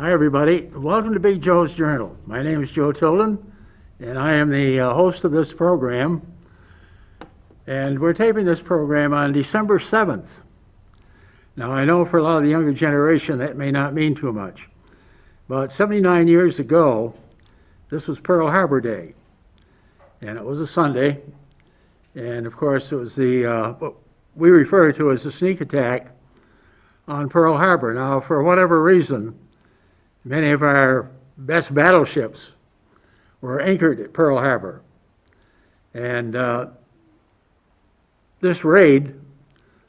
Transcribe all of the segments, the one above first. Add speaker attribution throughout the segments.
Speaker 1: Hi, everybody. Welcome to Big Joe's Journal. My name is Joe Tilden, and I am the host of this program. And we're taping this program on December 7th. Now, I know for a lot of the younger generation that may not mean too much, but 79 years ago, this was Pearl Harbor Day, and it was a Sunday. And of course, it was what we refer to as the sneak attack on Pearl Harbor. Now, for whatever reason, many of our best battleships were anchored at Pearl Harbor. And this raid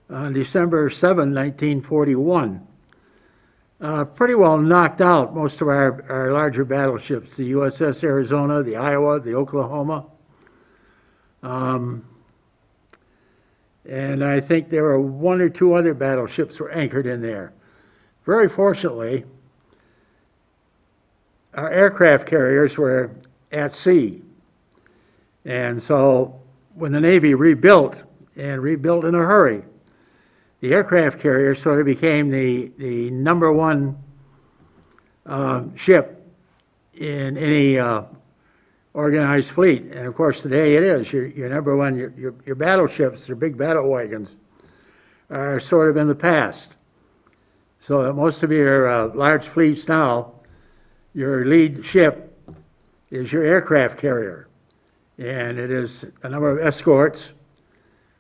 Speaker 1: on December 7, 1941, pretty well knocked out most of our larger battleships, the USS Arizona, the Iowa, the Oklahoma. And I think there were one or two other battleships were anchored in there. Very fortunately, our aircraft carriers were at sea. And so when the Navy rebuilt, and rebuilt in a hurry, the aircraft carriers sort of became the number one ship in any organized fleet. And of course, today it is. Your number one, your battleships, your big battle wagons, are sort of in the past. So that most of your large fleets now, your lead ship is your aircraft carrier. And it is a number of escorts,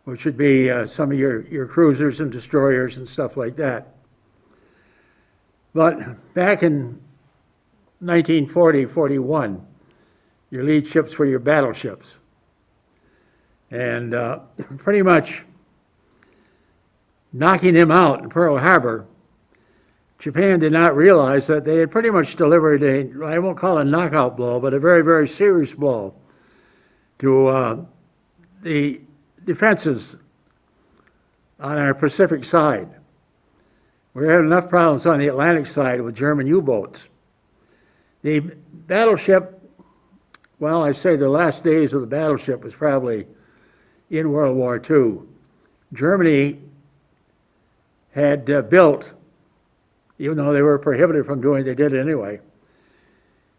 Speaker 1: which would be some of your cruisers and destroyers and stuff like that. But back in 1940-41, your lead ships were your battleships. And pretty much knocking them out in Pearl Harbor, Japan did not realize that they had pretty much delivered I won't call it a knockout blow, but a very, very serious blow to the defenses on our Pacific side. We had enough problems on the Atlantic side with German U-boats. The battleship, well, I say the last days of the battleship was probably in World War II. Germany had built, even though they were prohibited from doing it, they did it anyway,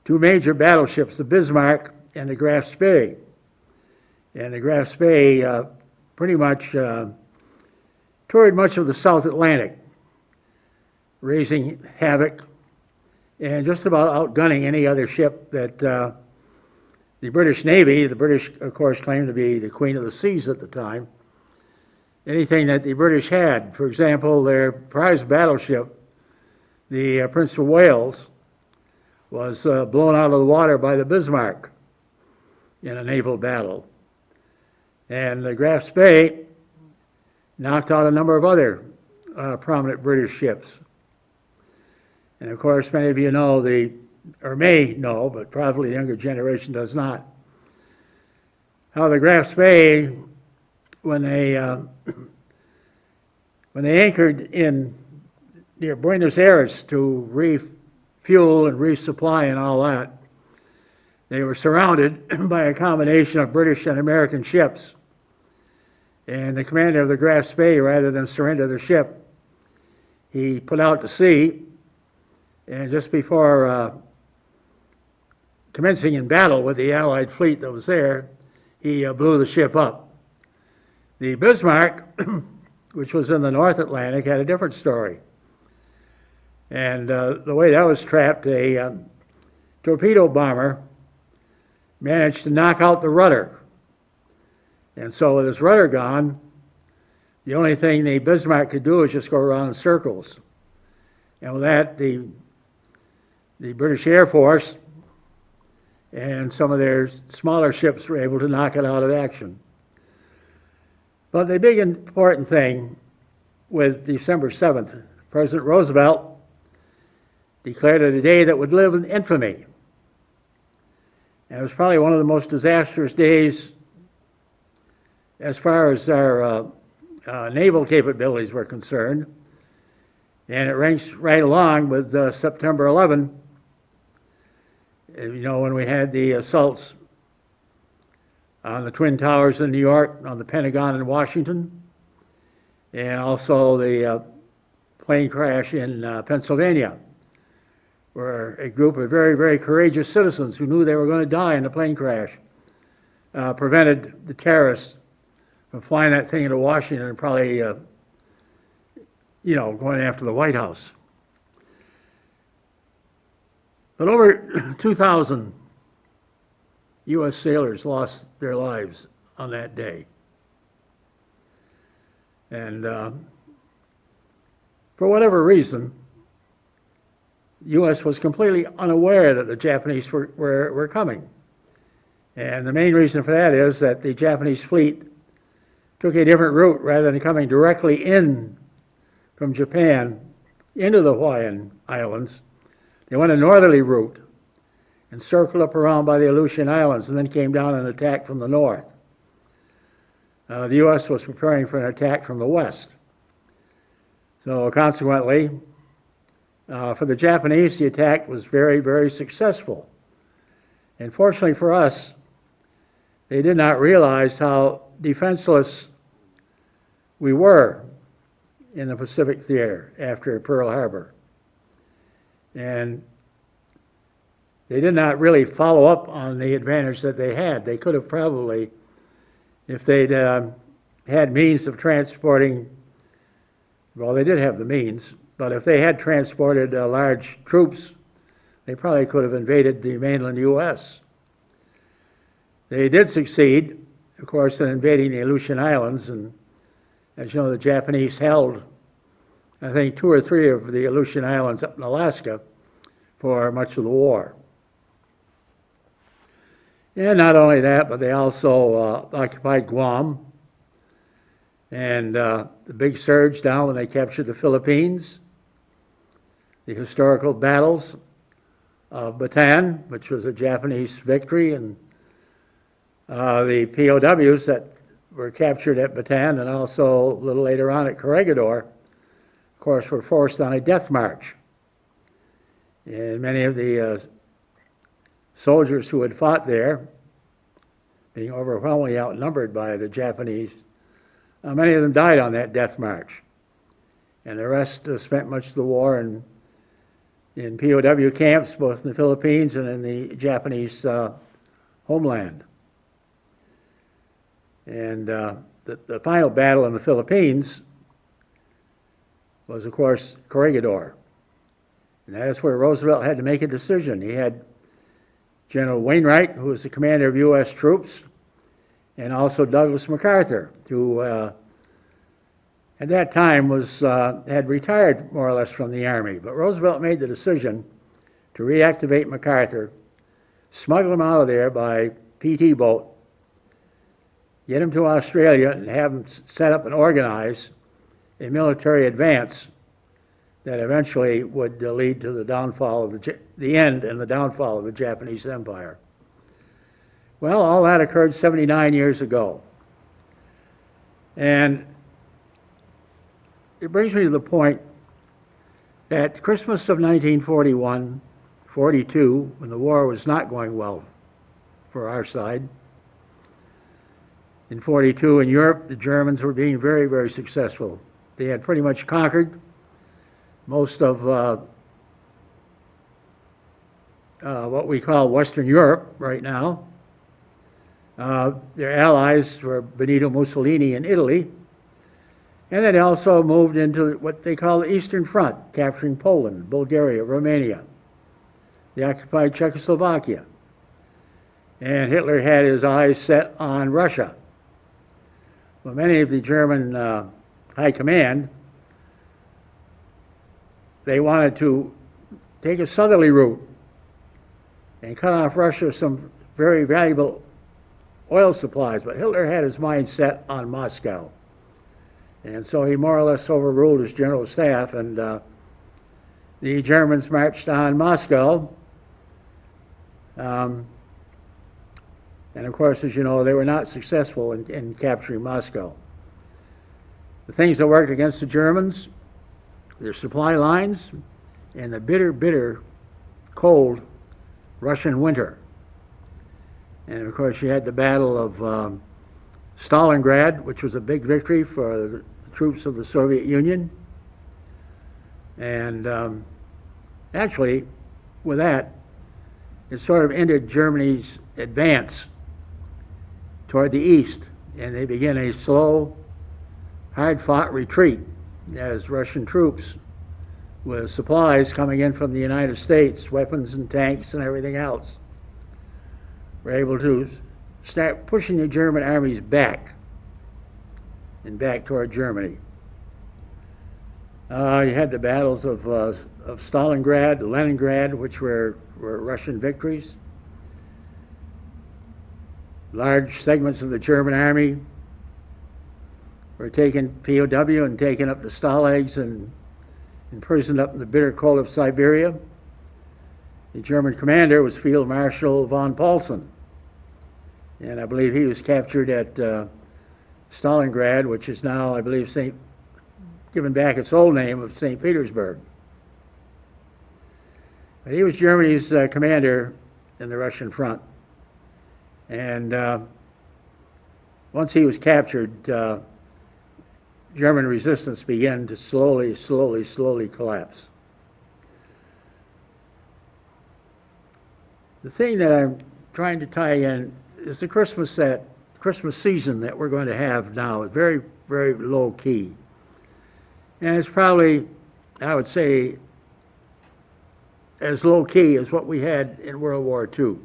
Speaker 1: two major battleships, the Bismarck and the Graf Spee. And the Graf Spee pretty much toured much of the South Atlantic, raising havoc and just about outgunning any other ship that the British Navy, the British, of course, claimed to be the queen of the seas at the time, anything that the British had. For example, their prize battleship, the Prince of Wales, was blown out of the water by the Bismarck in a naval battle. And the Graf Spee knocked out a number of other prominent British ships. And of course, many of you know or may know, but probably the younger generation does not, how the Graf Spee, when they anchored in near Buenos Aires to refuel and resupply and all that, they were surrounded by a combination of British and American ships. And the commander of the Graf Spee, rather than surrender the ship, he put out to sea, and just before commencing in battle with the Allied fleet that was there, he blew the ship up. The Bismarck, which was in the North Atlantic, had a different story. And the way that was trapped, a torpedo bomber managed to knock out the rudder. And so with his rudder gone, the only thing the Bismarck could do is just go around in circles. And with that, the British Air Force and some of their smaller ships were able to knock it out of action. But the big important thing with December 7th, President Roosevelt declared it a day that would live in infamy. And it was probably one of the most disastrous days as far as our naval capabilities were concerned. And it ranks right along with September 11, you know, when we had the assaults on the Twin Towers in New York, on the Pentagon in Washington, and also the plane crash in Pennsylvania, where a group of very, very courageous citizens who knew they were going to die in the plane crash prevented the terrorists from flying that thing into Washington and probably, going after the White House. But over 2,000 U.S. sailors lost their lives on that day. And for whatever reason, the U.S. was completely unaware that the Japanese were coming. And the main reason for that is that the Japanese fleet took a different route. Rather than coming directly in from Japan into the Hawaiian Islands, they went a northerly route and circled up around by the Aleutian Islands and then came down and attacked from the north. The U.S. was preparing for an attack from the west. So consequently, for the Japanese, the attack was very, very successful. And fortunately for us, they did not realize how defenseless we were in the Pacific theater after Pearl Harbor. And they did not really follow up on the advantage that they had. They could have probably, if they'd had means of transporting, well, they did have the means, but if they had transported large troops, they probably could have invaded the mainland U.S. They did succeed, of course, in invading the Aleutian Islands, and as you know, the Japanese held, I think, 2 or 3 of the Aleutian Islands up in Alaska for much of the war. And not only that, but they also occupied Guam, and the big surge down when they captured the Philippines, the historical battles of Bataan, which was a Japanese victory, and the POWs that were captured at Bataan and also a little later on at Corregidor, of course, were forced on a death march. And many of the soldiers who had fought there, being overwhelmingly outnumbered by the Japanese, many of them died on that death march. And the rest spent much of the war in POW camps, both in the Philippines and in the Japanese homeland. And the final battle in the Philippines was, of course, Corregidor. And that is where Roosevelt had to make a decision. He had General Wainwright, who was the commander of U.S. troops, and also Douglas MacArthur, who at that time had retired more or less from the Army. But Roosevelt made the decision to reactivate MacArthur, smuggle him out of there by PT boat, get him to Australia, and have him set up and organize a military advance that eventually would lead to the downfall of the end and the downfall of the Japanese Empire. Well, all that occurred 79 years ago. And it brings me to the point that Christmas of 1941, 42, when the war was not going well for our side, in 42 in Europe, the Germans were being very, very successful. They had pretty much conquered most of what we call Western Europe right now. Their allies were Benito Mussolini in Italy, and they also moved into what they call the Eastern Front, capturing Poland, Bulgaria, Romania. They occupied Czechoslovakia. And Hitler had his eyes set on Russia. Well, many of the German high command, they wanted to take a southerly route and cut off Russia some very valuable oil supplies, but Hitler had his mind set on Moscow. And so he more or less overruled his general staff, and the Germans marched on Moscow. And of course, as you know, they were not successful in capturing Moscow. The things that worked against the Germans, their supply lines, and the bitter, bitter, cold Russian winter. And of course, you had the Battle of Stalingrad, which was a big victory for the troops of the Soviet Union. And actually, with that, it sort of ended Germany's advance toward the east, and they began a slow, hard-fought retreat as Russian troops with supplies coming in from the United States, weapons and tanks and everything else, were able to start pushing the German armies back and back toward Germany. You had the battles of Stalingrad, Leningrad, which were Russian victories. Large segments of the German army were taken POW and taken up to Stalags and imprisoned up in the bitter cold of Siberia. The German commander was Field Marshal von Paulson, and I believe he was captured at Stalingrad, which is now, I believe, given back its old name of St. Petersburg. But he was Germany's commander in the Russian front. And once he was captured, German resistance began to slowly collapse. The thing that I'm trying to tie in is the Christmas season that we're going to have now. It's very, very low key. And it's probably, I would say, as low key as what we had in World War II.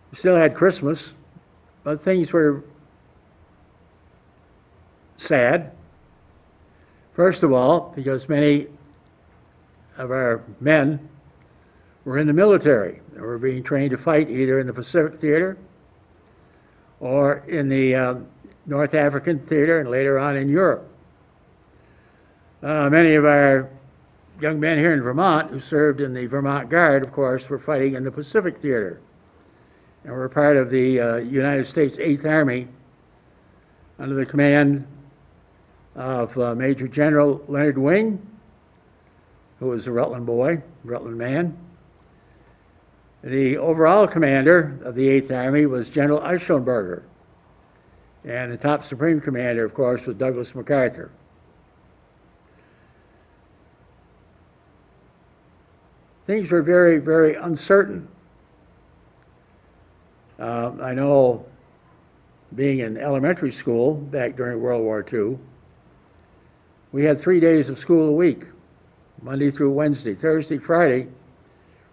Speaker 1: We still had Christmas, but things were sad. First of all, because many of our men were in the military. They were being trained to fight either in the Pacific Theater or in the North African Theater and later on in Europe. Many of our young men here in Vermont who served in the Vermont Guard, of course, were fighting in the Pacific Theater and were part of the United States 8th Army under the command of Major General Leonard Wing, who was a Rutland boy, Rutland man. The overall commander of the 8th Army was General Eichelberger, and the top supreme commander, of course, was Douglas MacArthur. Things were very, very uncertain. I know, being in elementary school back during World War II, we had 3 days of school a week, Monday through Wednesday. Thursday, Friday,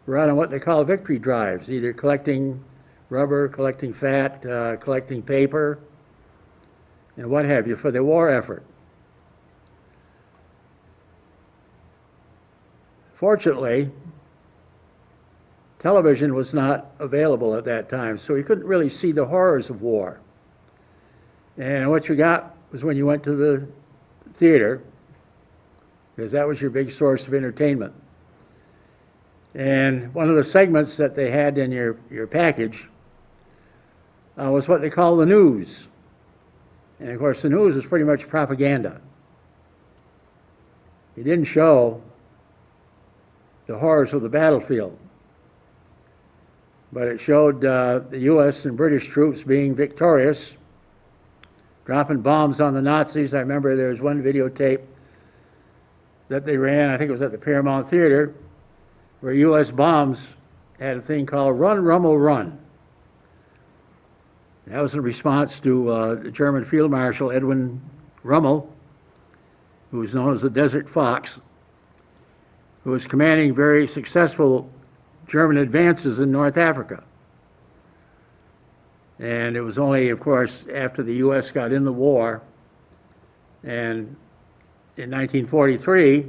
Speaker 1: we're out on what they call victory drives, either collecting rubber, collecting fat, collecting paper, and what have you, for the war effort. Fortunately, television was not available at that time, so you couldn't really see the horrors of war. And what you got was when you went to the theater, because that was your big source of entertainment. And one of the segments that they had in your package was what they call the news. And of course, the news was pretty much propaganda. It didn't show the horrors of the battlefield, but it showed the U.S. and British troops being victorious, dropping bombs on the Nazis. I remember there was one videotape that they ran, I think it was at the Paramount Theater, where U.S. bombs had a thing called Run, Rummel, Run. That was in response to the German Field Marshal Edwin Rommel, who was known as the Desert Fox, who was commanding very successful German advances in North Africa. And it was only, of course, after the U.S. got in the war and in 1943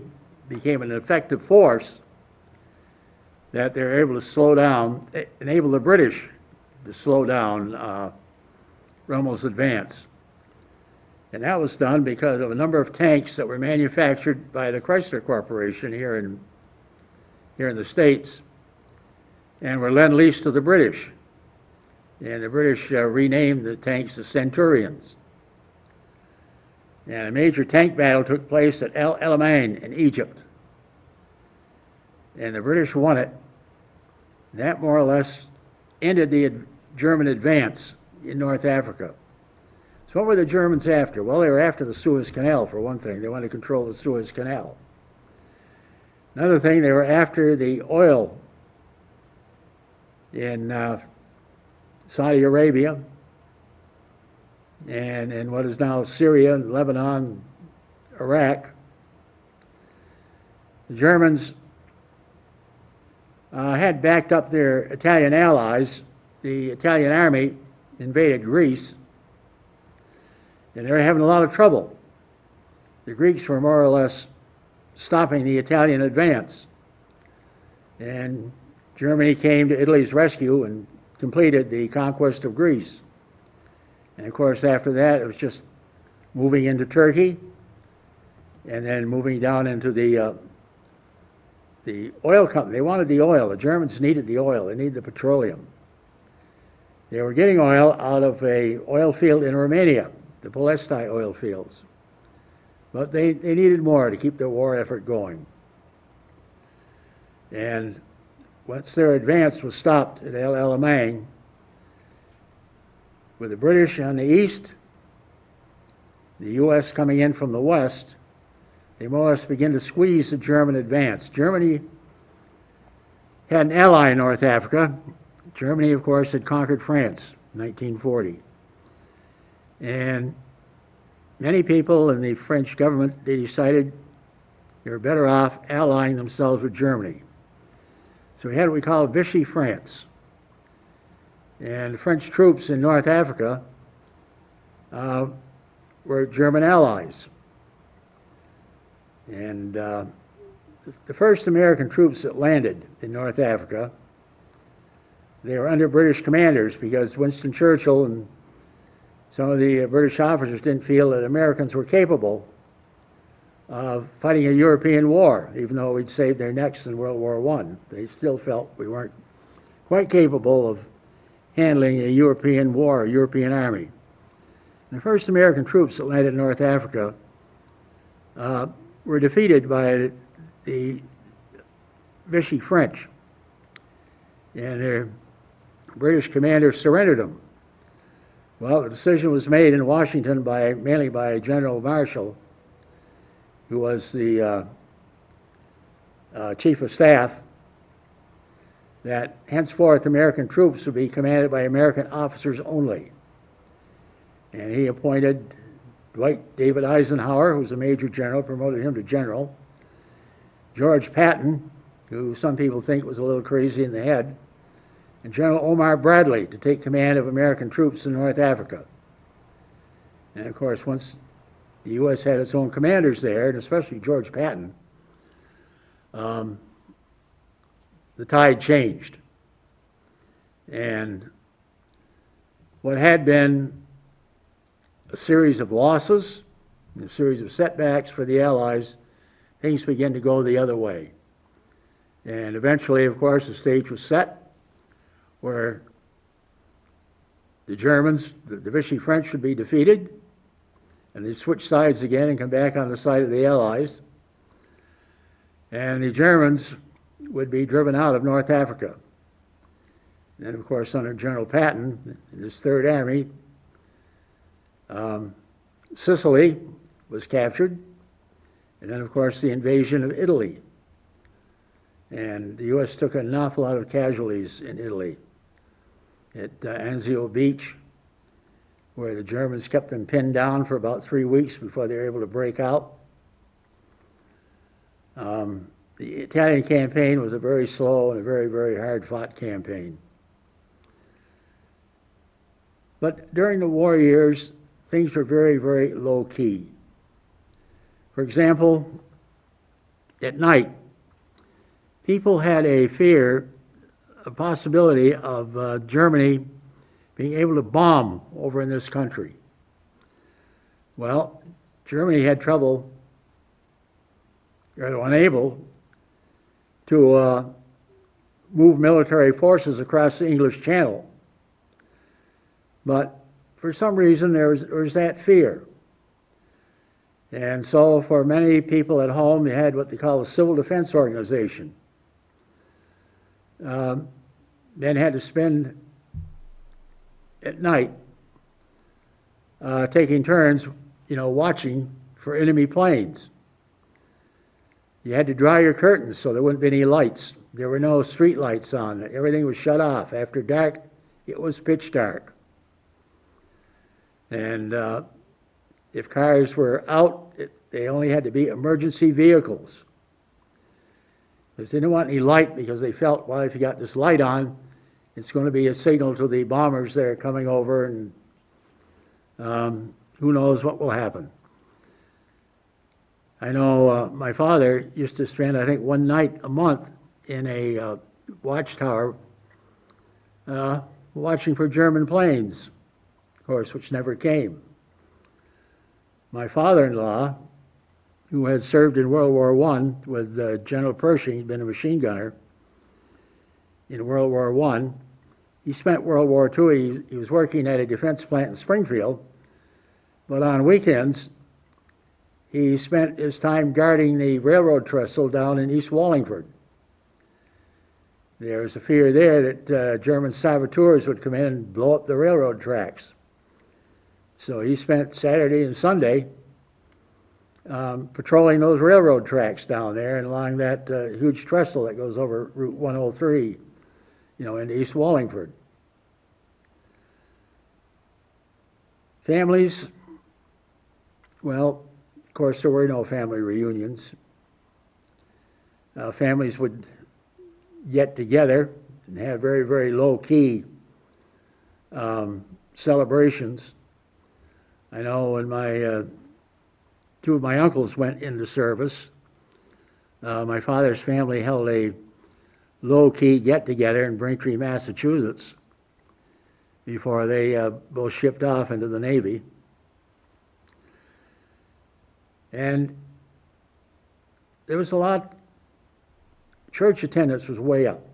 Speaker 1: became an effective force that they were able to slow down, enable the British to slow down Rommel's advance. And that was done because of a number of tanks that were manufactured by the Chrysler Corporation here in the States and were lend-leased to the British. And the British renamed the tanks the Centurions. And a major tank battle took place at El Alamein in Egypt. And the British won it. That more or less ended the German advance in North Africa. So what were the Germans after? Well, they were after the Suez Canal, for one thing. They wanted to control the Suez Canal. Another thing, they were after the oil in Saudi Arabia and in what is now Syria, Lebanon, Iraq. The Germans had backed up their Italian allies. The Italian army invaded Greece, and they were having a lot of trouble. The Greeks were more or less stopping the Italian advance, and Germany came to Italy's rescue and completed the conquest of Greece. And of course, after that, it was just moving into Turkey, and then moving down into the oil company. They wanted the oil. The Germans needed the oil. They needed the petroleum. They were getting oil out of a oil field in Romania, the Polesti oil fields. But they needed more to keep their war effort going. And once their advance was stopped at El Alamein, with the British on the east, the U.S. coming in from the west, they more or less began to squeeze the German advance. Germany had an ally in North Africa. Germany, of course, had conquered France in 1940. And many people in the French government, they decided they were better off allying themselves with Germany. So we had what we call Vichy France. And French troops in North Africa were German allies. And the first American troops that landed in North Africa, they were under British commanders because Winston Churchill and some of the British officers didn't feel that Americans were capable of fighting a European war, even though we'd saved their necks in World War I. They still felt we weren't quite capable of handling a European war, a European army. The first American troops that landed in North Africa were defeated by the Vichy French, and their British commander surrendered them. Well, the decision was made in Washington mainly by General Marshall, who was the chief of staff, that henceforth American troops would be commanded by American officers only. And he appointed Dwight David Eisenhower, who was a major general, promoted him to general. George Patton, who some people think was a little crazy in the head, and General Omar Bradley to take command of American troops in North Africa. And of course, once the U.S. had its own commanders there, and especially George Patton, the tide changed. And what had been a series of losses, a series of setbacks for the Allies, things began to go the other way. And eventually, of course, the stage was set where the Germans, the Vichy French, would be defeated, and they'd switch sides again and come back on the side of the Allies. And the Germans would be driven out of North Africa. And of course, under General Patton and his Third Army, Sicily was captured, and then of course the invasion of Italy. And the U.S. took an awful lot of casualties in Italy. At Anzio Beach, where the Germans kept them pinned down for about 3 weeks before they were able to break out. The Italian campaign was a very slow and a very, very hard-fought campaign. But during the war years, things were very, very low-key. For example, at night, people had a fear, a possibility of Germany being able to bomb over in this country. Well, Germany had trouble, or unable, to move military forces across the English Channel. But for some reason, there was that fear. And so for many people at home, they had what they call a civil defense organization. Men had to spend at night taking turns, watching for enemy planes. You had to dry your curtains so there wouldn't be any lights. There were no street lights on. Everything was shut off. After dark, it was pitch dark. And if cars were out, they only had to be emergency vehicles. Because they didn't want any light, because they felt, well, if you got this light on, it's going to be a signal to the bombers that are coming over, and who knows what will happen. I know my father used to spend, I think, one night a month in a watchtower watching for German planes, of course, which never came. My father-in-law, who had served in World War I with General Pershing, he'd been a machine gunner in World War I. He spent World War II, he was working at a defense plant in Springfield, but on weekends, he spent his time guarding the railroad trestle down in East Wallingford. There was a fear there that German saboteurs would come in and blow up the railroad tracks. So he spent Saturday and Sunday patrolling those railroad tracks down there and along that huge trestle that goes over Route 103, into East Wallingford. Families, well, of course, there were no family reunions. Families would get together and have very, very low-key celebrations. I know when two of my uncles went into service, my father's family held a low-key get-together in Braintree, Massachusetts, before they both shipped off into the Navy. And there was a lot, church attendance was way up.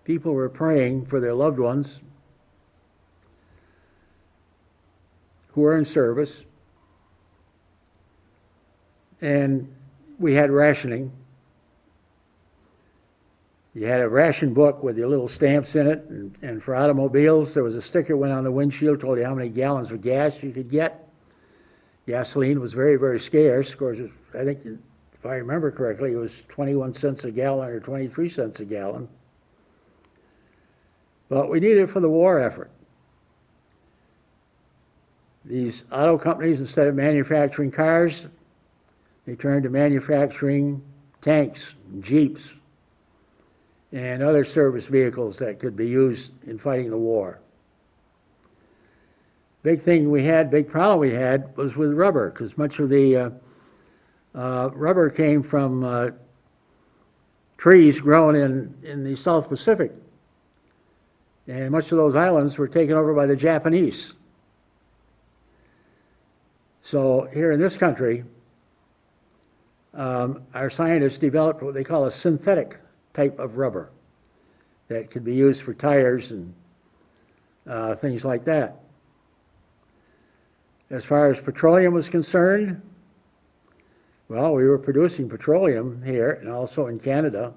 Speaker 1: People were praying for their loved ones who were in service. And we had rationing. You had a ration book with your little stamps in it, and for automobiles, there was a sticker went on the windshield, told you how many gallons of gas you could get. Gasoline was very, very scarce. Of course, I think, if I remember correctly, it was 21 cents a gallon or 23 cents a gallon. But we needed it for the war effort. These auto companies, instead of manufacturing cars, they turned to manufacturing tanks, jeeps, and other service vehicles that could be used in fighting the war. Big problem we had was with rubber, because much of the rubber came from trees grown in the South Pacific. And much of those islands were taken over by the Japanese. So here in this country, our scientists developed what they call a synthetic type of rubber that could be used for tires and things like that. As far as petroleum was concerned, well, we were producing petroleum here and also in Canada.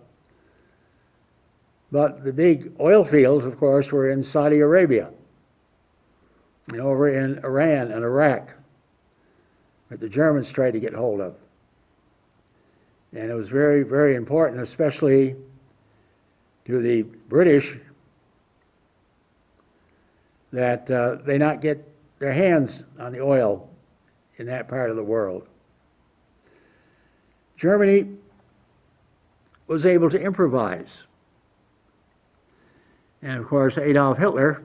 Speaker 1: But the big oil fields, of course, were in Saudi Arabia and over in Iran and Iraq that the Germans tried to get hold of. And it was very, very important, especially to the British, that they not get their hands on the oil in that part of the world. Germany was able to improvise. And of course, Adolf Hitler,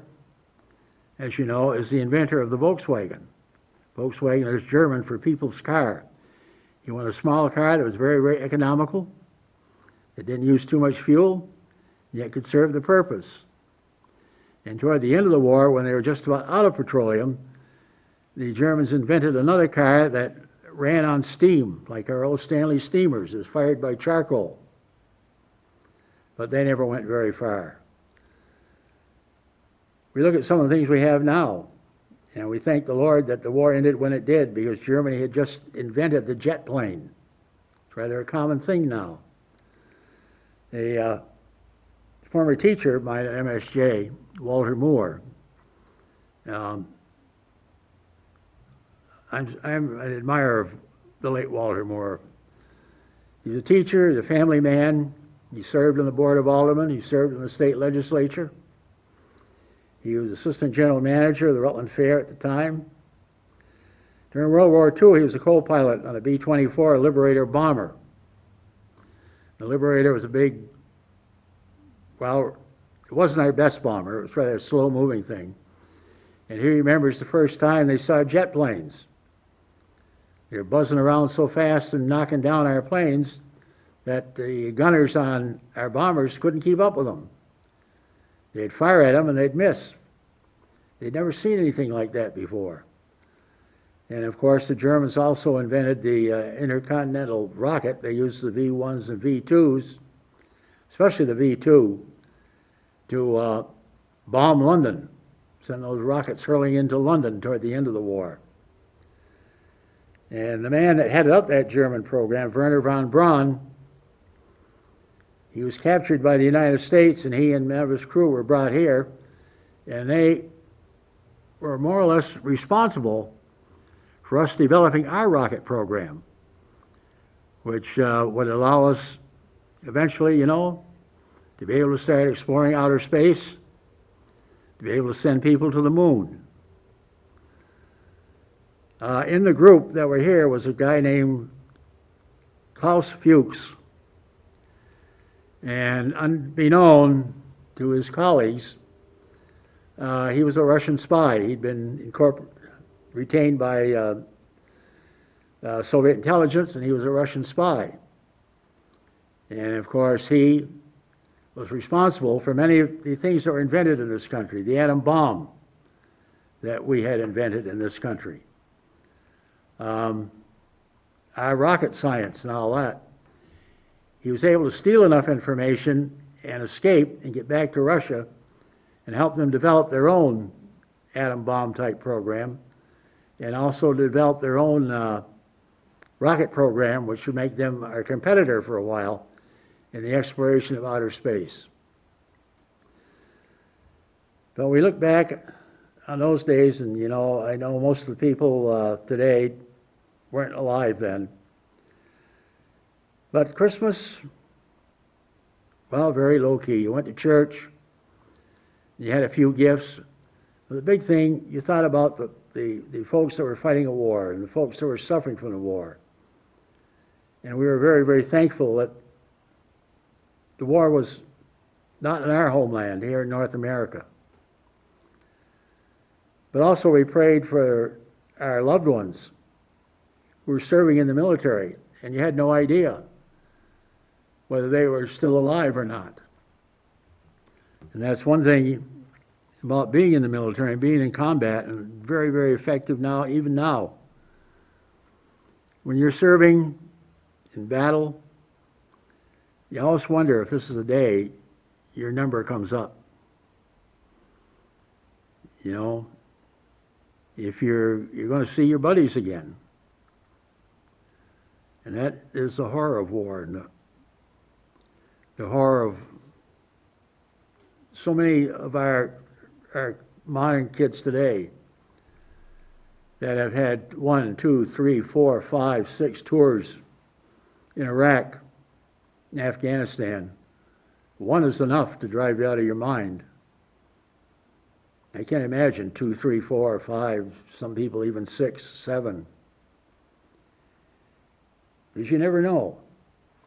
Speaker 1: as you know, is the inventor of the Volkswagen. Volkswagen is German for people's car. He wanted a small car that was very, very economical, that didn't use too much fuel, yet could serve the purpose. And toward the end of the war, when they were just about out of petroleum, the Germans invented another car that ran on steam, like our old Stanley steamers. It was fired by charcoal. But they never went very far. We look at some of the things we have now, and we thank the Lord that the war ended when it did, because Germany had just invented the jet plane. It's rather a common thing now. A former teacher of mine at MSJ, Walter Moore, I'm an admirer of the late Walter Moore. He's a teacher, he's a family man. He served on the Board of Aldermen. He served in the state legislature. He was assistant general manager of the Rutland Fair at the time. During World War II, he was a co-pilot on a B-24 Liberator bomber. The Liberator was a big, well, it wasn't our best bomber. It was rather a slow-moving thing. And he remembers the first time they saw jet planes. They were buzzing around so fast and knocking down our planes that the gunners on our bombers couldn't keep up with them. They'd fire at them and they'd miss. They'd never seen anything like that before. And of course, the Germans also invented the intercontinental rocket. They used the V-1s and V-2s, especially the V-2, to bomb London, send those rockets hurling into London toward the end of the war. And the man that headed up that German program, Werner von Braun, he was captured by the United States, and he and one of his crew were brought here, and they were more or less responsible for us developing our rocket program, which would allow us eventually, to be able to start exploring outer space, to be able to send people to the moon. In the group that were here was a guy named Klaus Fuchs. And unbeknown to his colleagues, he was a Russian spy. He'd been retained by Soviet intelligence, and he was a Russian spy. And of course, he was responsible for many of the things that were invented in this country, the atom bomb that we had invented in this country, our rocket science and all that. He was able to steal enough information and escape and get back to Russia and help them develop their own atom bomb type program, and also develop their own rocket program, which would make them our competitor for a while in the exploration of outer space. But we look back on those days, and I know most of the people today weren't alive then. But Christmas, well, very low-key. You went to church, you had a few gifts. But the big thing, you thought about the folks that were fighting a war and the folks that were suffering from the war. And we were very, very thankful that the war was not in our homeland here in North America. But also we prayed for our loved ones who were serving in the military, and you had no idea whether they were still alive or not. And that's one thing about being in the military and being in combat, and very, very effective now, even now. When you're serving in battle, you always wonder if this is a day your number comes up. If you're going to see your buddies again. And that is the horror of war, and the horror of so many of our modern kids today that have had 1, 2, 3, 4, 5, 6 tours in Iraq and Afghanistan. One is enough to drive you out of your mind. I can't imagine 2, 3, 4, 5, some people even 6, 7. Because you never know.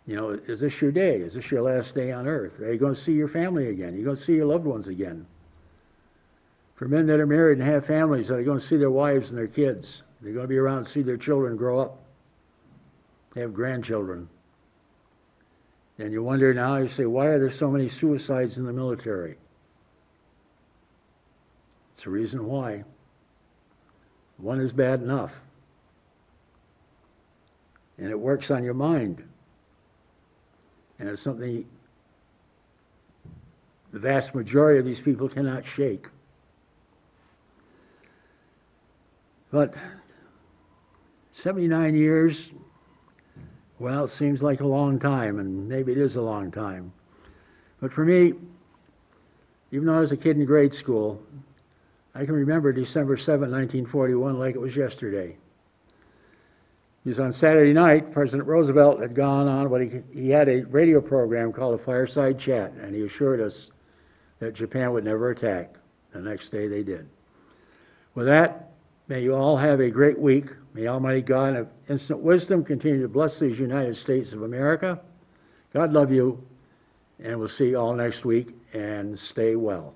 Speaker 1: Is this your day? Is this your last day on earth? Are you going to see your family again? Are you going to see your loved ones again? For men that are married and have families, are they going to see their wives and their kids? They're going to be around to see their children grow up, have grandchildren. And you wonder now, you say, why are there so many suicides in the military? It's a reason why. One is bad enough. And it works on your mind. And it's something the vast majority of these people cannot shake. But 79 years, well, it seems like a long time, and maybe it is a long time. But for me, even though I was a kid in grade school, I can remember December 7, 1941 like it was yesterday. It was on Saturday night. President Roosevelt had gone on, but he had a radio program called a Fireside Chat, and he assured us that Japan would never attack. The next day they did. With that, may you all have a great week. May Almighty God of instant wisdom continue to bless these United States of America. God love you, and we'll see you all next week, and stay well.